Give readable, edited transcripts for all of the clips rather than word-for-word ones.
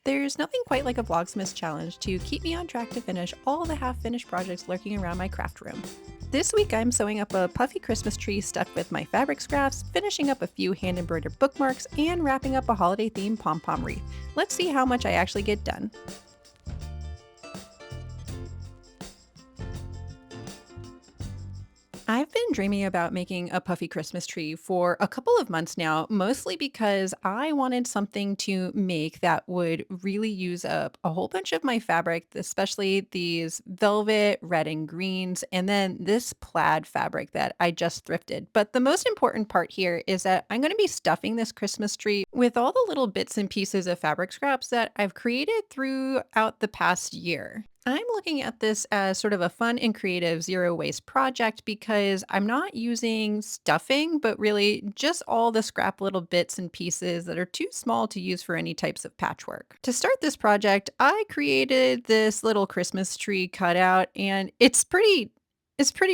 There's nothing quite like a Vlogmas challenge to keep me on track to finish all the half-finished projects lurking around my craft room. This week I'm sewing up a puffy Christmas tree stuck with my fabric scraps, finishing up a few hand-embroidered bookmarks, and wrapping up a holiday-themed pom-pom wreath. Let's see how much I actually get done. I've been dreaming about making a puffy Christmas tree for a couple of months now, mostly because I wanted something to make that would really use up a whole bunch of my fabric, especially these velvet, red and greens, and then this plaid fabric that I just thrifted. But the most important part here is that I'm going to be stuffing this Christmas tree with all the little bits and pieces of fabric scraps that I've created throughout the past year. I'm looking at this as sort of a fun and creative zero waste project because I'm not using stuffing, but really just all the scrap little bits and pieces that are too small to use for any types of patchwork. To start this project, I created this little Christmas tree cutout and it's pretty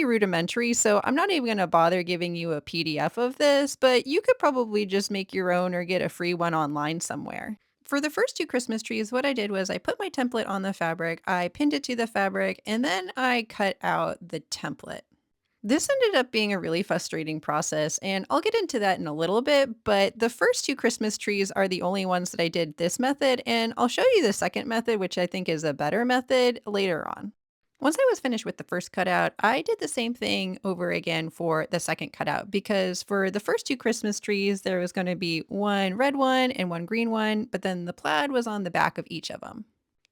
rudimentary, so I'm not even going to bother giving you a PDF of this, but you could probably just make your own or get a free one online somewhere. For the first two Christmas trees, what I did was I put my template on the fabric, I pinned it to the fabric, and then I cut out the template. This ended up being a really frustrating process, and I'll get into that in a little bit, but the first two Christmas trees are the only ones that I did this method, and I'll show you the second method, which I think is a better method, later on. Once I was finished with the first cutout, I did the same thing over again for the second cutout because for the first two Christmas trees, there was going to be one red one and one green one, but then the plaid was on the back of each of them.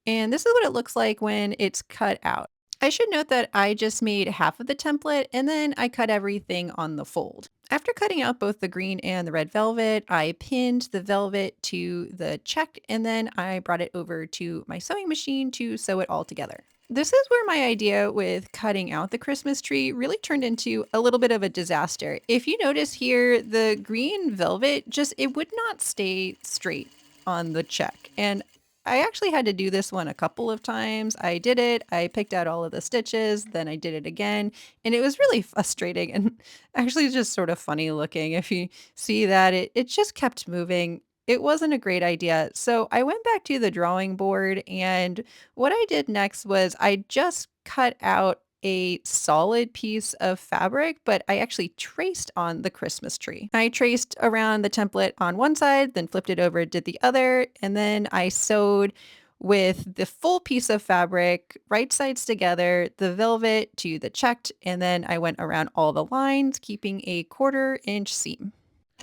And this is what it looks like when it's cut out. I should note that I just made half of the template and then I cut everything on the fold. After cutting out both the green and the red velvet, I pinned the velvet to the check and then I brought it over to my sewing machine to sew it all together. This is where my idea with cutting out the Christmas tree really turned into a little bit of a disaster. If you notice here, the green velvet it would not stay straight on the check. And I actually had to do this one a couple of times. I did it, I picked out all of the stitches, then I did it again, and it was really frustrating and actually just sort of funny looking. If you see that, it just kept moving. It wasn't a great idea. So I went back to the drawing board, and what I did next was I just cut out a solid piece of fabric, but I actually traced on the Christmas tree. I traced around the template on one side, then flipped it over, did the other, and then I sewed with the full piece of fabric, right sides together, the velvet to the checked, and then I went around all the lines, keeping a 1/4 inch seam.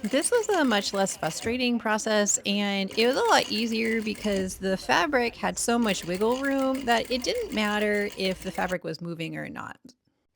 This was a much less frustrating process, and it was a lot easier because the fabric had so much wiggle room that it didn't matter if the fabric was moving or not.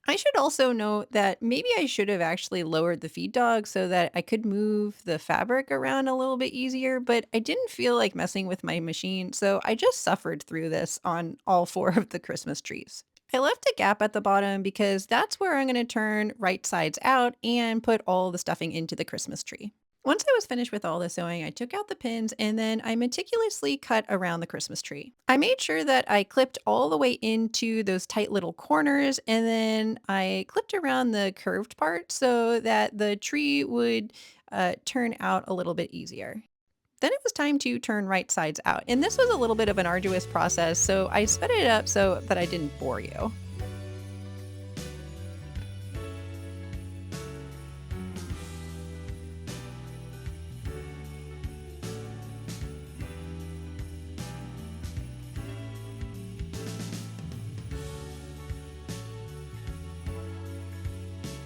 I should also note that maybe I should have actually lowered the feed dog so that I could move the fabric around a little bit easier, but I didn't feel like messing with my machine, so I just suffered through this on all four of the Christmas trees. I left a gap at the bottom because that's where I'm going to turn right sides out and put all the stuffing into the Christmas tree. Once I was finished with all the sewing, I took out the pins and then I meticulously cut around the Christmas tree. I made sure that I clipped all the way into those tight little corners and then I clipped around the curved part so that the tree would turn out a little bit easier. Then it was time to turn right sides out. And this was a little bit of an arduous process, so I sped it up so that I didn't bore you.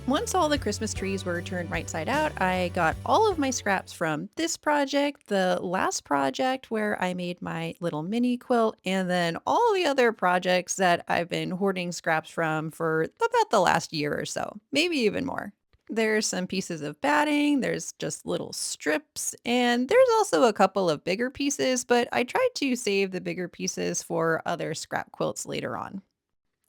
Once all the Christmas trees were turned right side out, I got all of my scraps from this project, the last project where I made my little mini quilt, and then all the other projects that I've been hoarding scraps from for about the last year or so, maybe even more. There's some pieces of batting, there's just little strips, and there's also a couple of bigger pieces, but I tried to save the bigger pieces for other scrap quilts later on.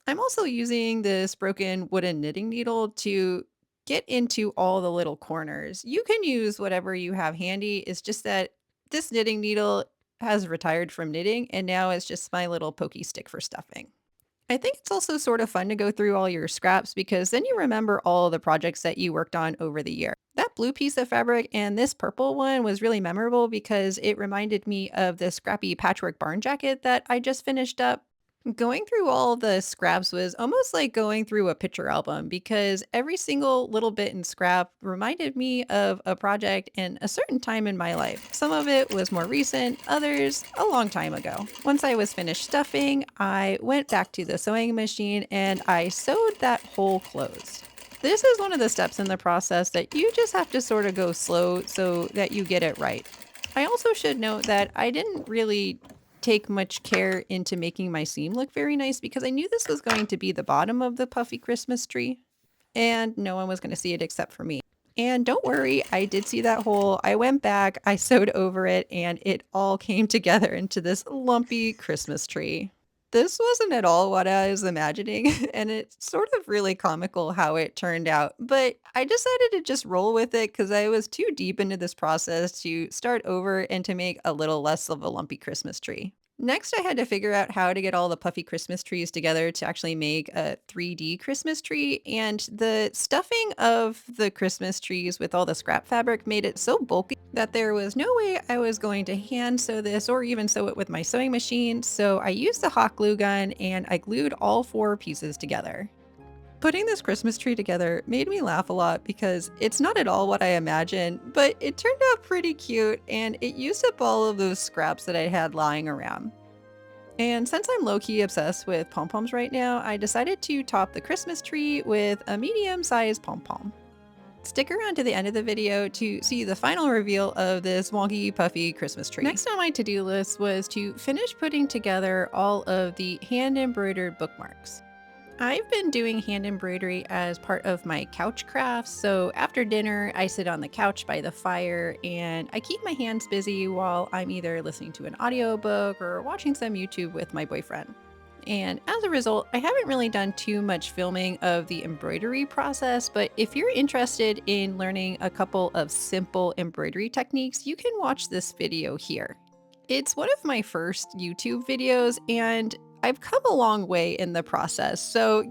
I'm also using this broken wooden knitting needle to get into all the little corners. You can use whatever you have handy. It's just that this knitting needle has retired from knitting and now it's just my little pokey stick for stuffing. I think it's also sort of fun to go through all your scraps because then you remember all the projects that you worked on over the year. That blue piece of fabric and this purple one was really memorable because it reminded me of the scrappy patchwork barn jacket that I just finished up. Going through all the scraps was almost like going through a picture album because every single little bit in scrap reminded me of a project and a certain time in my life. Some of it was more recent, others a long time ago. Once I was finished stuffing, I went back to the sewing machine and I sewed that hole closed. This is one of the steps in the process that you just have to sort of go slow so that you get it right. I also should note that I didn't really take much care into making my seam look very nice because I knew this was going to be the bottom of the puffy Christmas tree and no one was going to see it except for me. And don't worry, I did see that hole. I went back, I sewed over it, and it all came together into this lumpy Christmas tree. This wasn't at all what I was imagining, and it's sort of really comical how it turned out, but I decided to just roll with it because I was too deep into this process to start over and to make a little less of a lumpy Christmas tree. Next, I had to figure out how to get all the puffy Christmas trees together to actually make a 3D Christmas tree, and the stuffing of the Christmas trees with all the scrap fabric made it so bulky that there was no way I was going to hand sew this or even sew it with my sewing machine, so I used the hot glue gun and I glued all 4 pieces together. Putting this Christmas tree together made me laugh a lot because it's not at all what I imagined, but it turned out pretty cute and it used up all of those scraps that I had lying around. And since I'm low-key obsessed with pom-poms right now, I decided to top the Christmas tree with a medium-sized pom-pom. Stick around to the end of the video to see the final reveal of this wonky puffy Christmas tree. Next on my to-do list was to finish putting together all of the hand-embroidered bookmarks. I've been doing hand embroidery as part of my couch crafts, so after dinner I sit on the couch by the fire and I keep my hands busy while I'm either listening to an audiobook or watching some YouTube with my boyfriend. And as a result, I haven't really done too much filming of the embroidery process, but if you're interested in learning a couple of simple embroidery techniques, you can watch this video here. It's one of my first YouTube videos and I've come a long way in the process, so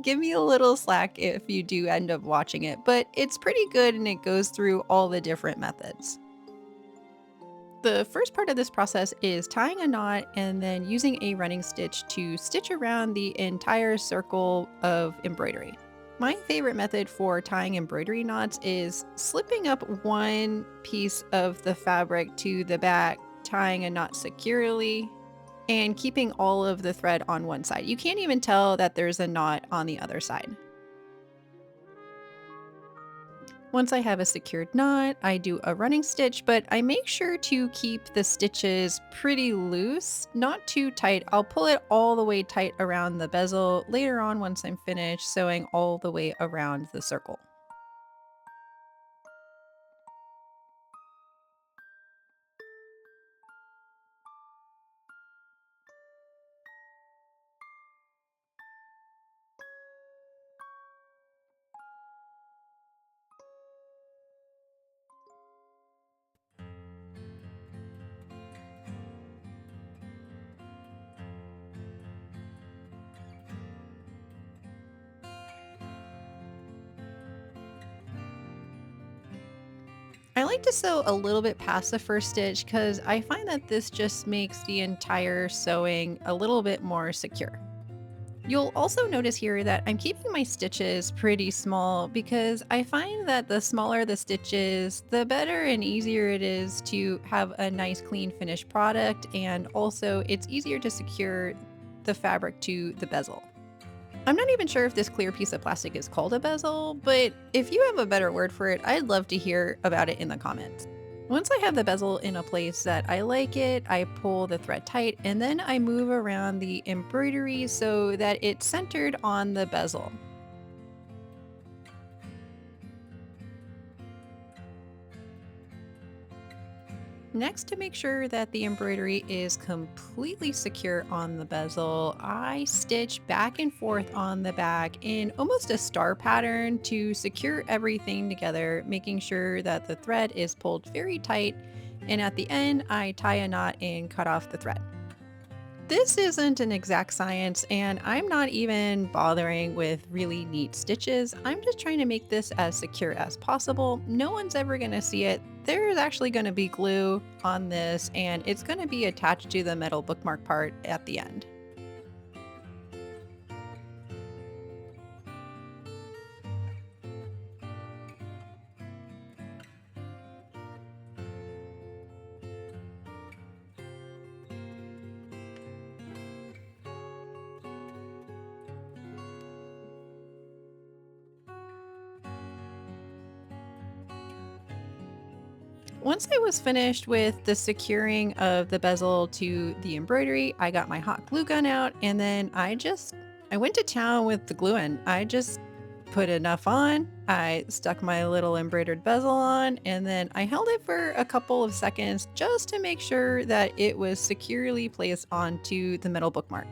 give me a little slack if you do end up watching it, but it's pretty good and it goes through all the different methods. The first part of this process is tying a knot and then using a running stitch to stitch around the entire circle of embroidery. My favorite method for tying embroidery knots is slipping up one piece of the fabric to the back, tying a knot securely, and keeping all of the thread on one side. You can't even tell that there's a knot on the other side. Once I have a secured knot, I do a running stitch, but I make sure to keep the stitches pretty loose, not too tight. I'll pull it all the way tight around the bezel later on once I'm finished sewing all the way around the circle. I like to sew a little bit past the first stitch because I find that this just makes the entire sewing a little bit more secure. You'll also notice here that I'm keeping my stitches pretty small because I find that the smaller the stitches, the better and easier it is to have a nice clean finished product, and also it's easier to secure the fabric to the bezel. I'm not even sure if this clear piece of plastic is called a bezel, but if you have a better word for it, I'd love to hear about it in the comments. Once I have the bezel in a place that I like it, I pull the thread tight and then I move around the embroidery so that it's centered on the bezel. Next, to make sure that the embroidery is completely secure on the bezel, I stitch back and forth on the back in almost a star pattern to secure everything together, making sure that the thread is pulled very tight, and at the end I tie a knot and cut off the thread. This isn't an exact science, and I'm not even bothering with really neat stitches. I'm just trying to make this as secure as possible. No one's ever going to see it. There's actually going to be glue on this, and it's going to be attached to the metal bookmark part at the end. Once I was finished with the securing of the bezel to the embroidery, I got my hot glue gun out and then I went to town with the glue and I just put enough on. I stuck my little embroidered bezel on and then I held it for a couple of seconds just to make sure that it was securely placed onto the metal bookmark.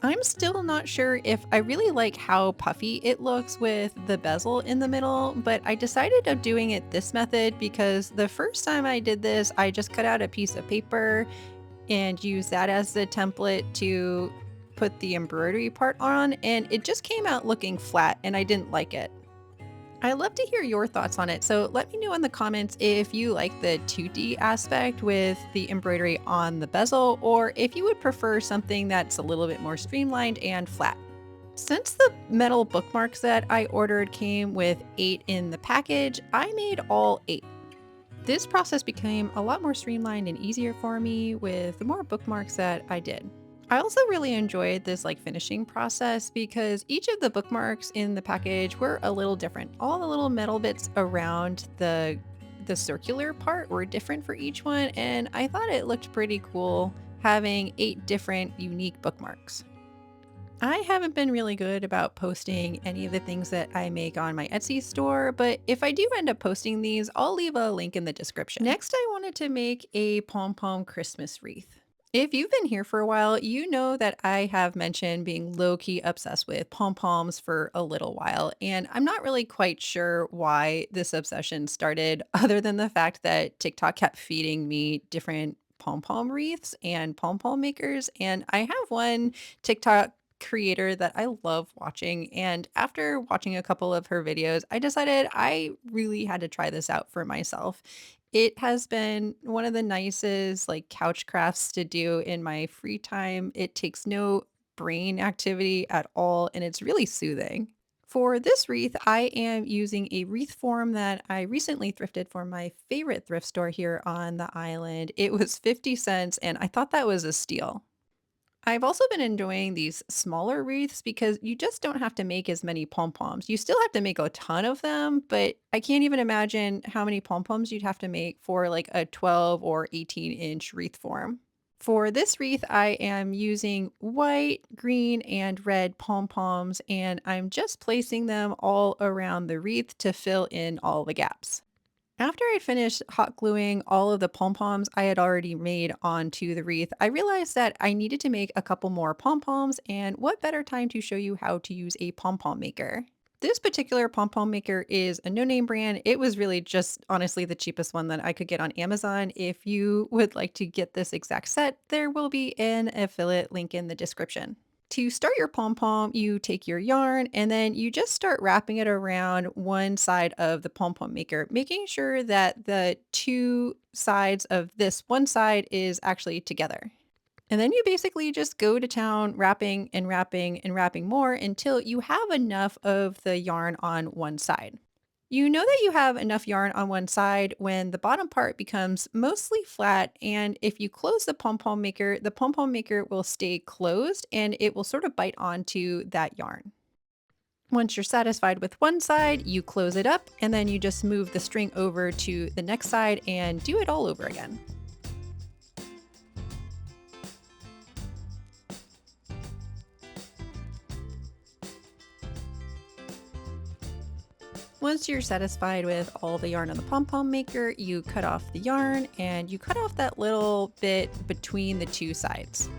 I'm still not sure if I really like how puffy it looks with the bezel in the middle, but I decided of doing it this method because the first time I did this, I just cut out a piece of paper and used that as the template to put the embroidery part on, and it just came out looking flat and I didn't like it. I'd love to hear your thoughts on it. So let me know in the comments if you like the 2D aspect with the embroidery on the bezel, or if you would prefer something that's a little bit more streamlined and flat. Since the metal bookmarks that I ordered came with 8 in the package, I made all 8. This process became a lot more streamlined and easier for me with the more bookmarks that I did. I also really enjoyed this finishing process because each of the bookmarks in the package were a little different. All the little metal bits around the circular part were different for each one, and I thought it looked pretty cool having 8 different unique bookmarks. I haven't been really good about posting any of the things that I make on my Etsy store, but if I do end up posting these, I'll leave a link in the description. Next, I wanted to make a pom-pom Christmas wreath. If you've been here for a while, you know that I have mentioned being low-key obsessed with pom-poms for a little while, and I'm not really quite sure why this obsession started other than the fact that TikTok kept feeding me different pom-pom wreaths and pom-pom makers, and I have one TikTok creator that I love watching, and after watching a couple of her videos, I decided I really had to try this out for myself. It has been one of the nicest couch crafts to do in my free time. It takes no brain activity at all, and it's really soothing. For this wreath, I am using a wreath form that I recently thrifted for my favorite thrift store here on the island. It was 50 cents, and I thought that was a steal. I've also been enjoying these smaller wreaths because you just don't have to make as many pom-poms. You still have to make a ton of them, but I can't even imagine how many pom-poms you'd have to make for a 12 or 18-inch wreath form. For this wreath, I am using white, green, and red pom-poms, and I'm just placing them all around the wreath to fill in all the gaps. After I'd finished hot gluing all of the pom-poms I had already made onto the wreath, I realized that I needed to make a couple more pom-poms, and what better time to show you how to use a pom-pom maker. This particular pom-pom maker is a no-name brand. It was really just honestly the cheapest one that I could get on Amazon. If you would like to get this exact set, there will be an affiliate link in the description. To start your pom-pom, you take your yarn and then you just start wrapping it around one side of the pom-pom maker, making sure that the two sides of this one side is actually together. And then you basically just go to town wrapping and wrapping and wrapping more until you have enough of the yarn on one side. You know that you have enough yarn on one side when the bottom part becomes mostly flat, and if you close the pom-pom maker will stay closed and it will sort of bite onto that yarn. Once you're satisfied with one side, you close it up and then you just move the string over to the next side and do it all over again. Once you're satisfied with all the yarn on the pom-pom maker, you cut off the yarn and you cut off that little bit between the two sides.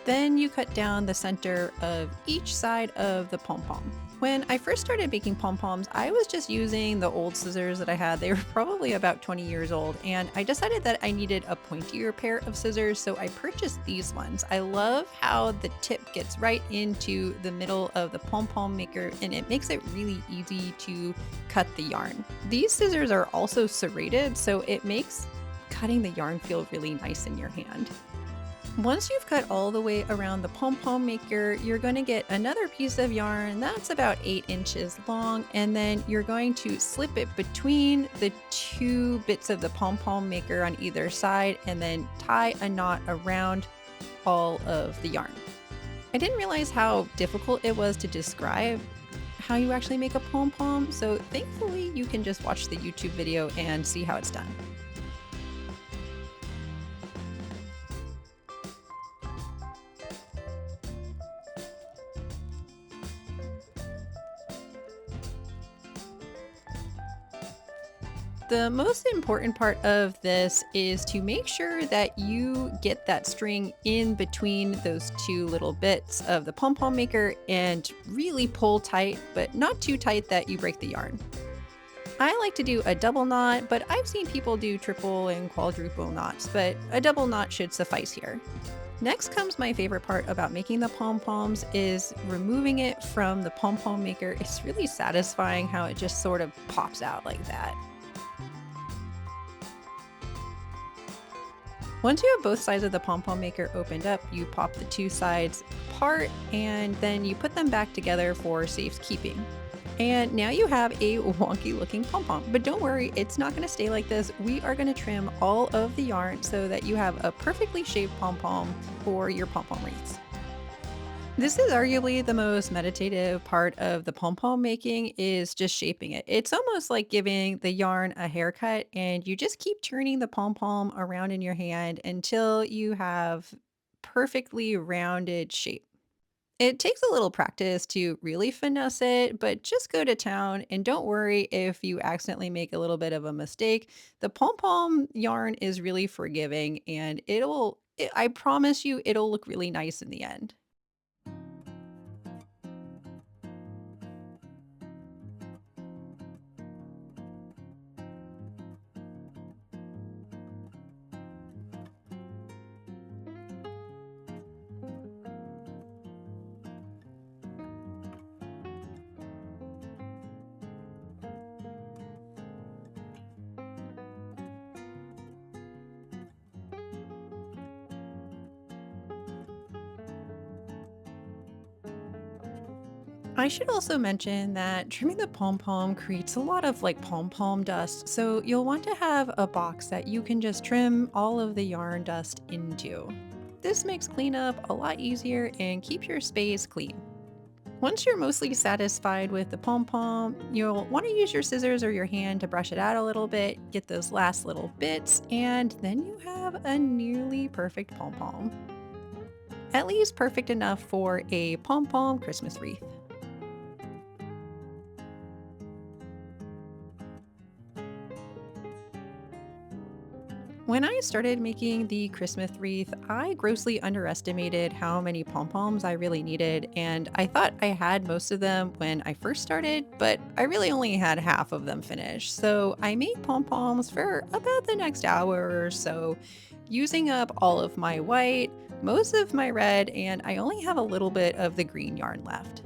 Then you cut down the center of each side of the pom-pom. When I first started making pom-poms, I was just using the old scissors that I had. They were probably about 20 years old, and I decided that I needed a pointier pair of scissors, so I purchased these ones. I love how the tip gets right into the middle of the pom-pom maker, and it makes it really easy to cut the yarn. These scissors are also serrated, so it makes cutting the yarn feel really nice in your hand. Once you've cut all the way around the pom-pom maker, you're going to get another piece of yarn that's about 8 inches long, and then you're going to slip it between the two bits of the pom-pom maker on either side, and then tie a knot around all of the yarn. I didn't realize how difficult it was to describe how you actually make a pom-pom, so thankfully you can just watch the YouTube video and see how it's done. The most important part of this is to make sure that you get that string in between those two little bits of the pom-pom maker and really pull tight, but not too tight that you break the yarn. I like to do a double knot, but I've seen people do triple and quadruple knots, but a double knot should suffice here. Next comes my favorite part about making the pom-poms is removing it from the pom-pom maker. It's really satisfying how it just sort of pops out like that. Once you have both sides of the pom-pom maker opened up, you pop the two sides apart and then you put them back together for safekeeping. And now you have a wonky looking pom-pom, but don't worry, it's not going to stay like this. We are going to trim all of the yarn so that you have a perfectly shaped pom-pom for your pom-pom wreaths. This is arguably the most meditative part of the pom-pom making is just shaping it. It's almost like giving the yarn a haircut and you just keep turning the pom-pom around in your hand until you have perfectly rounded shape. It takes a little practice to really finesse it, but just go to town and don't worry if you accidentally make a little bit of a mistake. The pom-pom yarn is really forgiving and I promise you, it'll look really nice in the end. I should also mention that trimming the pom-pom creates a lot of like pom-pom dust, so you'll want to have a box that you can just trim all of the yarn dust into. This makes cleanup a lot easier and keeps your space clean. Once you're mostly satisfied with the pom-pom, you'll want to use your scissors or your hand to brush it out a little bit, get those last little bits, and then you have a nearly perfect pom-pom. At least perfect enough for a pom-pom Christmas wreath. When I started making the Christmas wreath, I grossly underestimated how many pom-poms I really needed, and I thought I had most of them when I first started, but I really only had half of them finished. So I made pom-poms for about the next hour or so, using up all of my white, most of my red, and I only have a little bit of the green yarn left.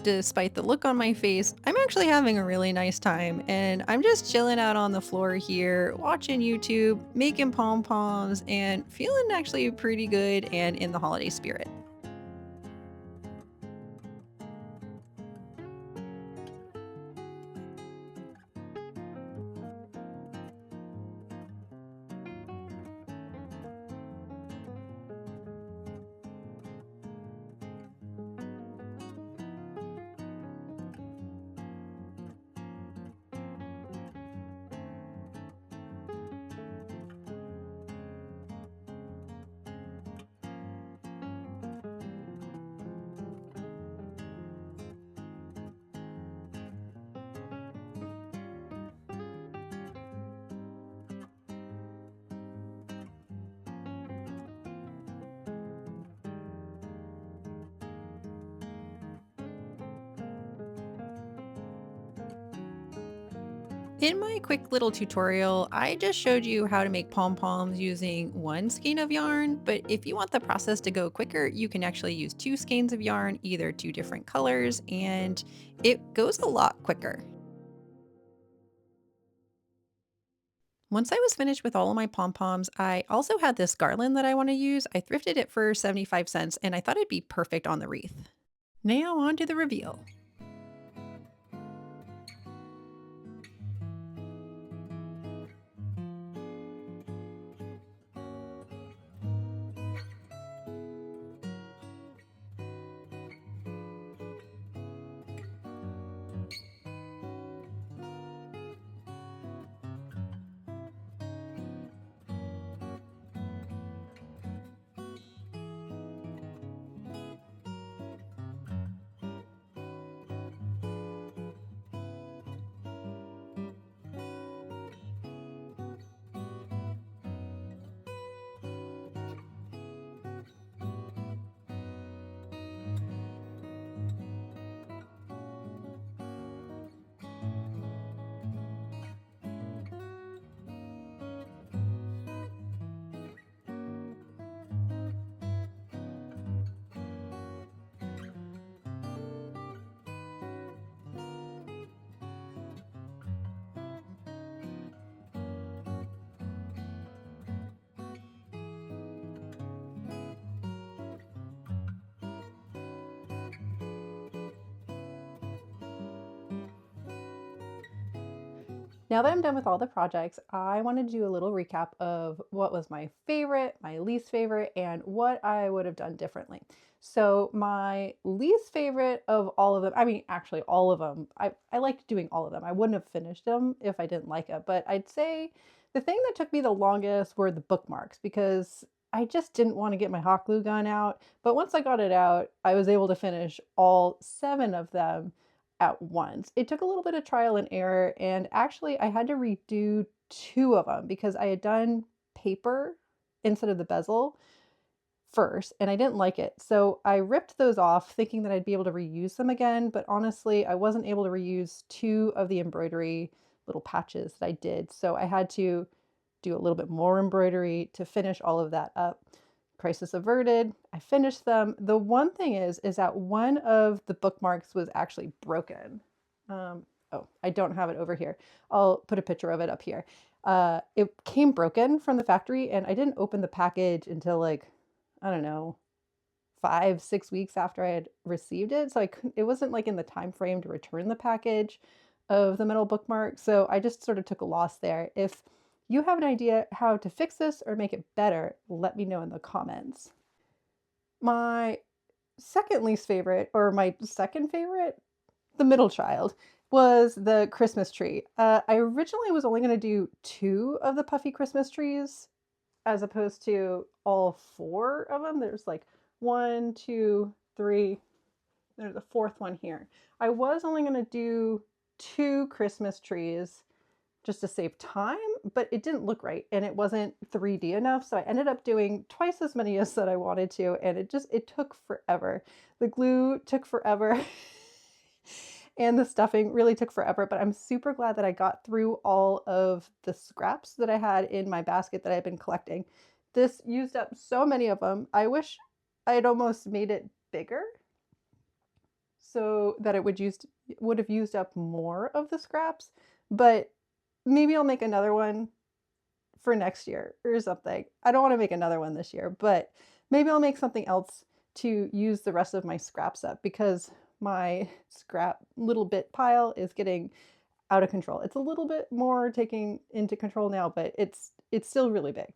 Despite the look on my face, I'm actually having a really nice time and I'm just chilling out on the floor here, watching YouTube, making pom-poms, and feeling actually pretty good and in the holiday spirit. In my quick little tutorial, I just showed you how to make pom-poms using one skein of yarn, but if you want the process to go quicker, you can actually use two skeins of yarn, either two different colors, and it goes a lot quicker. Once I was finished with all of my pom-poms, I also had this garland that I want to use. I thrifted it for 75 cents and I thought it'd be perfect on the wreath. Now on to the reveal. Now that I'm done with all the projects, I want to do a little recap of what was my favorite, my least favorite, and what I would have done differently. So my least favorite of all of them, I mean, actually all of them, I liked doing all of them. I wouldn't have finished them if I didn't like it, but I'd say the thing that took me the longest were the bookmarks because I just didn't want to get my hot glue gun out. But once I got it out, I was able to finish all 7 of them at once. It took a little bit of trial and error, and actually I had to redo 2 of them because I had done paper instead of the bezel first, and I didn't like it. So I ripped those off thinking that I'd be able to reuse them again, but honestly, I wasn't able to reuse 2 of the embroidery little patches that I did. So I had to do a little bit more embroidery to finish all of that up. Crisis averted. I finished them. The one thing is that one of the bookmarks was actually broken. Oh, I don't have it over here. I'll put a picture of it up here. It came broken from the factory, and I didn't open the package until like, I don't know, 5, 6 weeks after I had received it. So I couldn't, it wasn't like in the time frame to return the package of the metal bookmark. So I just sort of took a loss there. If you have an idea how to fix this or make it better, let me know in the comments. My second least favorite, or my second favorite, the middle child, was the Christmas tree. I originally was only going to do 2 of the Puffy Christmas trees as opposed to all 4 of them. There's like 1, 2, 3. There's a 4th one here. I was only going to do 2 Christmas trees just to save time, but it didn't look right and it wasn't 3D enough. So I ended up doing twice as many as that I wanted to, and it took forever. The glue took forever and the stuffing really took forever, but I'm super glad that I got through all of the scraps that I had in my basket that I've been collecting. This used up so many of them. I wish I had almost made it bigger so that it would have used up more of the scraps, but maybe I'll make another one for next year or something. I don't want to make another one this year, but maybe I'll make something else to use the rest of my scraps up because my scrap little bit pile is getting out of control. It's a little bit more taking into control now, but it's still really big.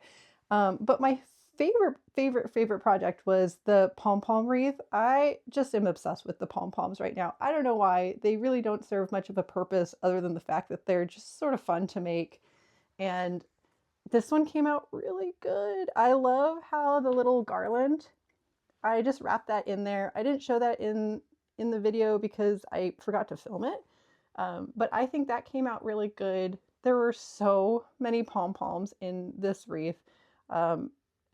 But my favorite project was the pom-pom wreath. I just am obsessed with the pom-poms right now. I don't know why. They really don't serve much of a purpose other than the fact that they're just sort of fun to make. And this one came out really good. I love how the little garland, I just wrapped that in there. I didn't show that in the video because I forgot to film it. But I think that came out really good. There were so many pom-poms in this wreath.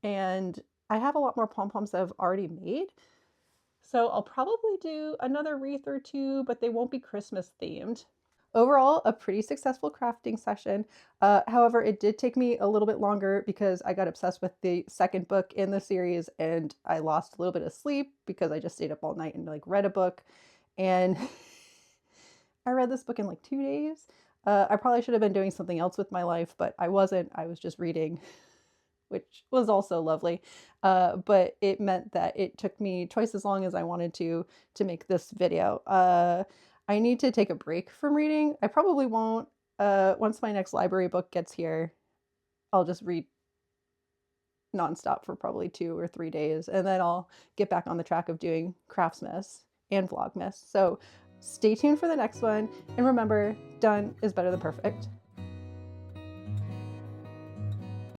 And I have a lot more pom-poms that I've already made. So I'll probably do another wreath or 2, but they won't be Christmas themed. overall, a pretty successful crafting session. However, it did take me a little bit longer because I got obsessed with the second book in the series and I lost a little bit of sleep because I just stayed up all night and like read a book. And I read this book in like 2 days. I probably should have been doing something else with my life, but I wasn't. I was just reading, which was also lovely. But it meant that it took me twice as long as I wanted to make this video. I need to take a break from reading. I probably won't. Once my next library book gets here, I'll just read nonstop for probably 2 or 3 days, and then I'll get back on the track of doing Craftsmas and Vlogmas. So stay tuned for the next one, and remember, done is better than perfect.